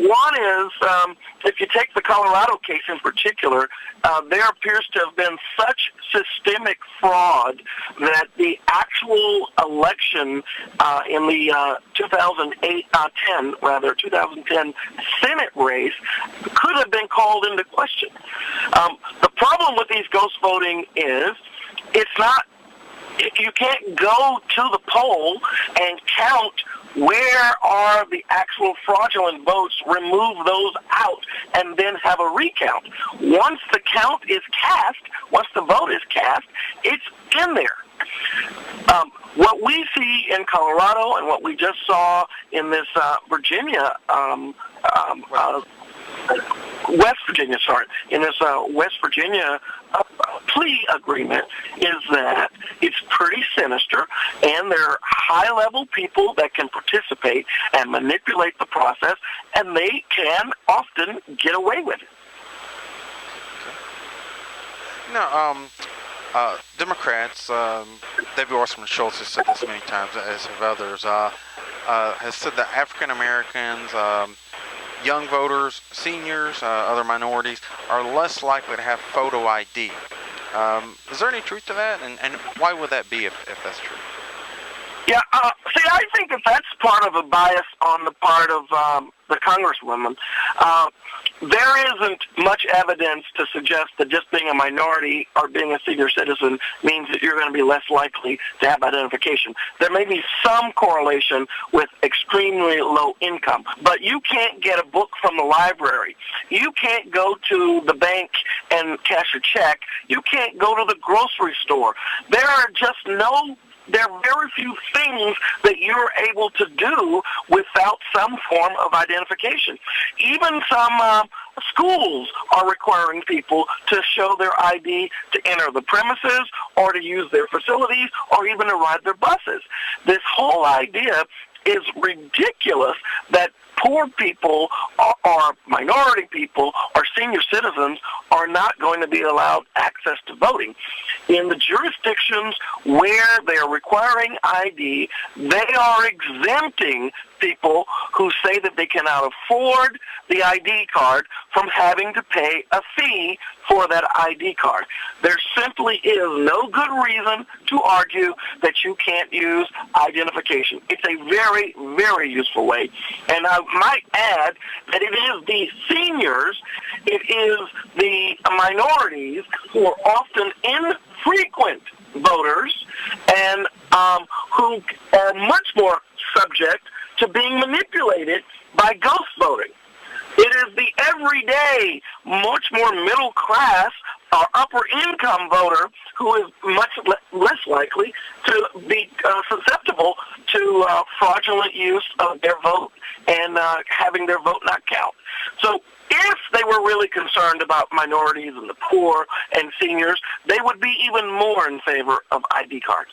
One is, if you take the Colorado case in particular, there appears to have been such systemic fraud that the actual election in the 2010 Senate race could have been called into question. The problem with these ghost voting is it's not, you can't go to the poll and count where are the actual fraudulent votes, remove those out, and then have a recount. Once the count is cast, once the vote is cast, it's in there. What we see in Colorado and what we just saw in this West Virginia plea agreement is that it's pretty sinister, and there are high-level people that can participate and manipulate the process, and they can often get away with it. Now, Democrats, Debbie Wasserman Schultz has said this many times, as have others, has said that African Americans, young voters, seniors, other minorities are less likely to have photo ID. Is there any truth to that? And why would that be if that's true? Yeah, see, I think that that's part of a bias on the part of the Congresswoman. There isn't much evidence to suggest that just being a minority or being a senior citizen means that you're going to be less likely to have identification. There may be some correlation with extremely low income, but you can't get a book from the library. You can't go to the bank and cash a check. You can't go to the grocery store. There are very few things that you're able to do without some form of identification. Even some schools are requiring people to show their ID to enter the premises or to use their facilities or even to ride their buses. This whole idea is ridiculous that poor people or minority people or senior citizens are not going to be allowed access to voting. In the jurisdictions where they are requiring ID, they are exempting people who say that they cannot afford the ID card from having to pay a fee for that ID card. There simply is no good reason to argue that you can't use identification. It's a very, very useful way. And I might add that it is the seniors, it is the minorities who are often infrequent voters and who are much more subject to being manipulated by ghost voting. It is the everyday, much more middle class or upper income voter who is much less likely to be susceptible to fraudulent use of their vote and having their vote not count. So if they were really concerned about minorities and the poor and seniors, they would be even more in favor of ID cards.